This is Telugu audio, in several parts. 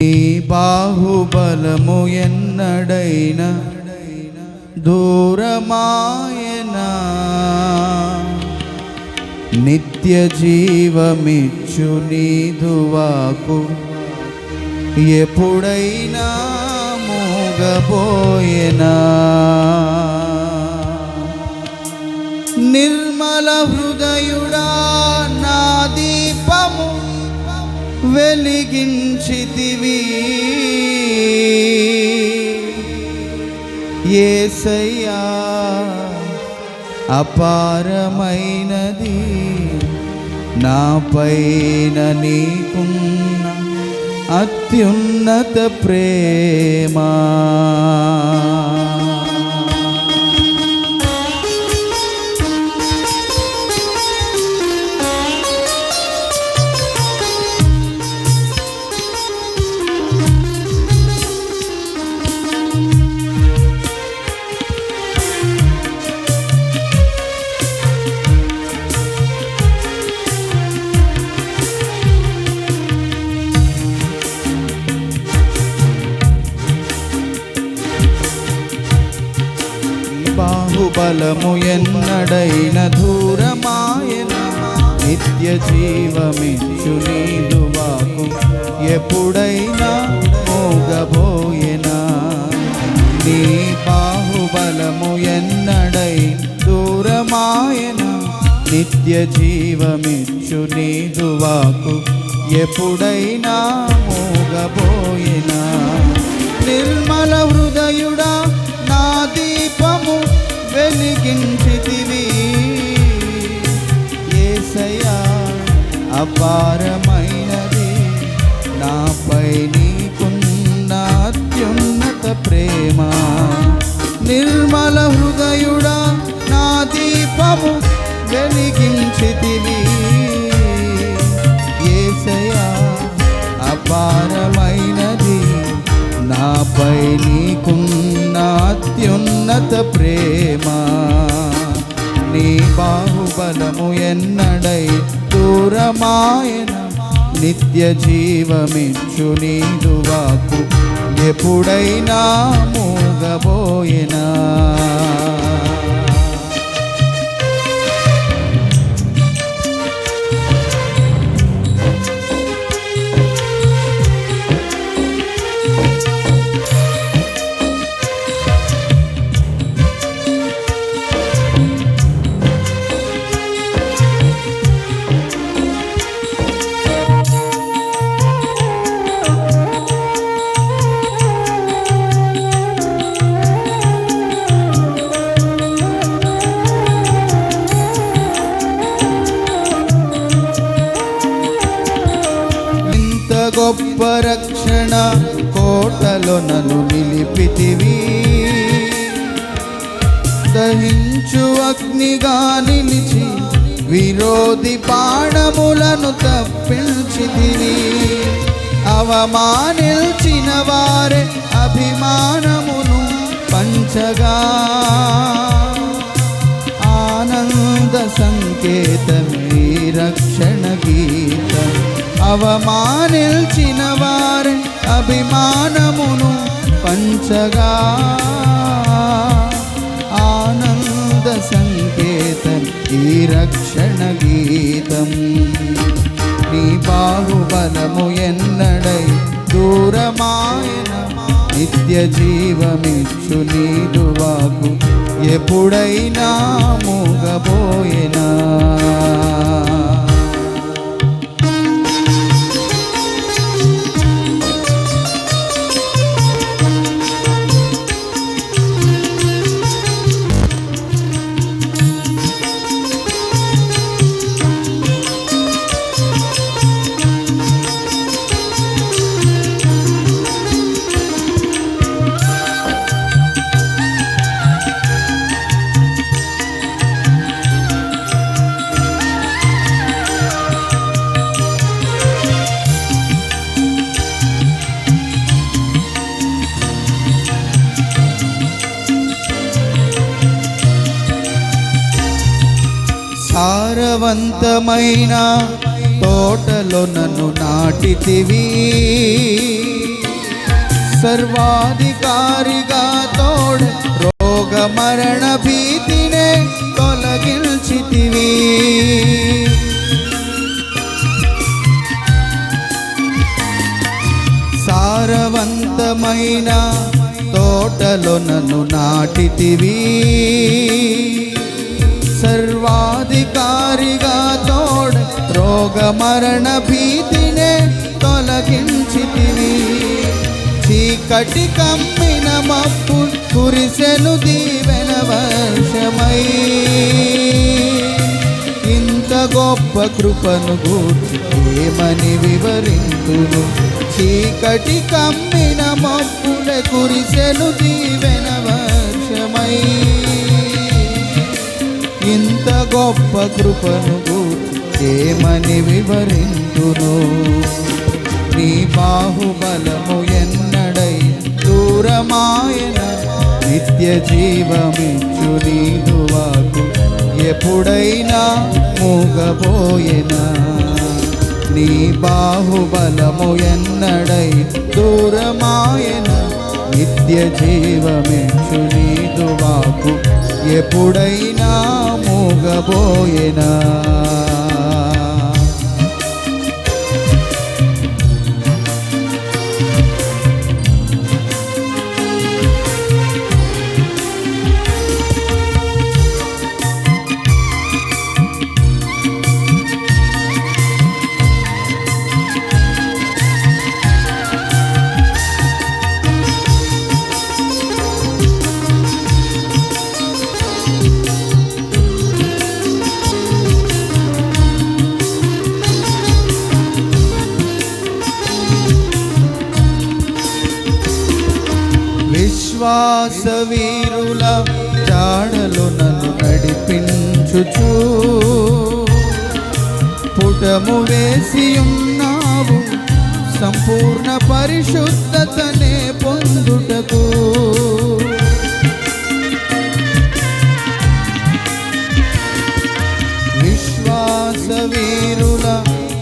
నీ బాహుబలము ఎన్నడైన దూరమాయనా, నిత్య జీవమిచ్చు నీదు వాక్కు ఎప్పుడైనా మూగబోయేనా. నిర్మల హృదయుడా నా దీపము వెలిగించితివి, యేసయ్యా అపారమైనది నాపైన నీకున్న అత్యున్నత ప్రేమ. బాహుబలము ఎన్నడైన దూరమాయనా, నిత్య జీవమిచ్చు నీదు వాక్కు ఎప్పుడైనా మోగబోయేనా. నీ బాహుబలము ఎన్నడై దూరమాయనా, నిత్య జీవమిచ్చు నీదు వాక్కు ఎప్పుడైనా మోగబోయేనా. నిర్మల హృదయుడా నా దీపము వెలిగించితివి, యేసయ్యా అపారమైనది నాపై నీకున్న అత్యున్నత ప్రేమ. నిర్మల హృదయుడా నా దీపము వెలిగించితివి, యేసయ్యా అపారమైనది నాపై నీకున్న అత్యున్నత ప్రేమ. నీ బాహుబలము ఎన్నడై దూరమాయనా, నిత్య జీవమిచ్చు నీదు వాక్కు ఎప్పుడైనా మూగబోయేనా. గొప్ప రక్షణ కోటలో నన్ను నిలిపితివి, దహించు అగ్నిగా నిలిచి విరోధి బాణములను తప్పించితివి. అవమానించిన వారే అభిమానమును పంచగా, ఆనంద సంకేతమే రక్షణ గీతం. అవమానించిన వారి అభిమానమును పంచగా, ఆనంద సంకేతం ఈ రక్షణ గీతం. నీ బాహుబలము ఎన్నడై దూరమాయనా, నిత్య జీవమిచ్చు నీదు వాక్కు ఎప్పుడైనా మూగబోయేనా. సారవంతమైన తోటలో నన్ను నాటితివి, సర్వాధికారిగా తోడ రోగ మరణ భీతినే తొలగించితివి. సారవంతమైన తోటలో నన్ను నాటితివి. సర్వాధికారిగా తోడ రోగ మరణ భీతినే తొలగించితివి. చీకటి కమ్మిన మబ్బు కురిసెను దీవెన వర్షమై. ఇంత గొప్ప కృపను గూర్చి ఏమని వివరింతును. చీకటి కమ్మిన మబ్బుల కురిసెను దీవెన వర్షమై. ఇంత గొప్ప కృపను గూర్చి ఏమని వివరింతును. నీ బాహుబలము ఎన్నడై దూరమాయన. నిత్య జీవమిచ్చు నీదు వాకు ఎప్పుడైనా మూగబోయెనా. నీ బాహుబలము ఎన్నడై దూరమాయన. నిత్య జీవమిచ్చు నీదు వాకు ఎప్పుడైనా మూగబోయెనా. విశ్వాస వీరుల జాడలు నన్ను నడిపించుచు. పుటము వేసి ఉన్నావు సంపూర్ణ పరిశుద్ధతనే పొందుటకు. విశ్వాస వీరుల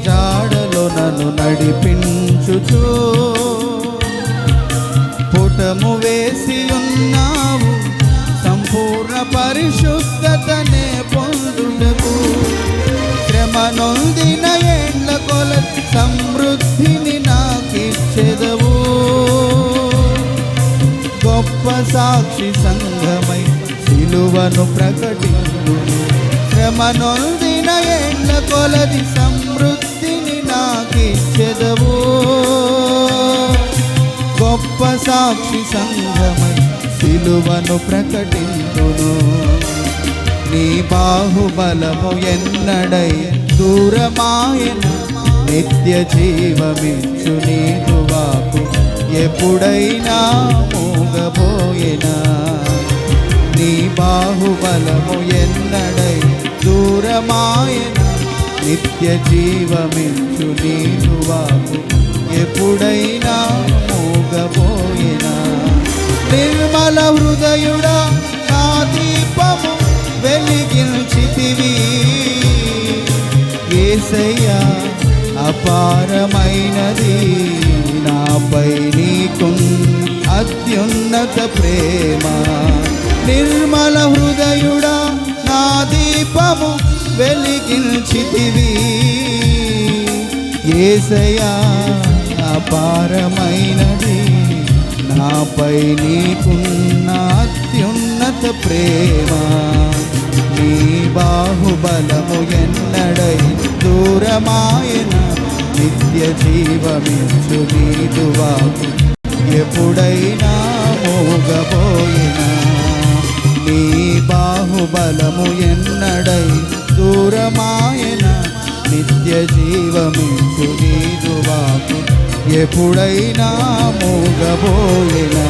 జాడలు నన్ను నడిపించుచు. పుటము వేసి ఉన్నావు సంపూర్ణ పరిశుద్ధతనే పొందుటకు. శ్రమ నొందిన ఏండ్ల కొలది సమృద్ధిని నాకిచ్చెదవు. గొప్ప సాక్షి సంఘమై సిలువను ప్రకటించు. శ్రమ నొందిన ఏండ్ల కొలది సమృద్ధిని నాకిచ్చెదవు. గొప్ప సాక్షి సంఘమై సిలువను ప్రకటించును. నీ బాహుబలము ఎన్నడై దూరమాయన. నిత్య జీవమిచ్చు నీదు వాకు ఎప్పుడైనా మూగబోయెనా. నీ బాహుబలము ఎన్నడై దూరమాయన. నిత్య జీవమిచ్చు నీదు వాకు ఎప్పుడైనా మూగబోయెనా. నిర్మల హృదయుడా నా దీపము వెలిగించితివి. యేసయ్యా అపారమైనది నాపై నీకు అత్యున్నత ప్రేమ. నిర్మల హృదయుడా నా దీపము వెలిగించితివి. యేసయ్యా అపారమైనది నాపై నీకున్న అత్యున్నత ప్రేమ. నీ బాహుబలము ఎన్నడై దూరమాయన. నిత్య జీవమిచ్చు నీదు వాకు ఎప్పుడైనా మూగబోయెనా. నీ బాహుబలము ఎన్నడై దూరమాయన. నిత్య జీవమిచ్చు నీదు వాకు ఎప్పుడైనా మూగబోయెనా.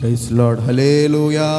Praise lord. హల్లెలూయా.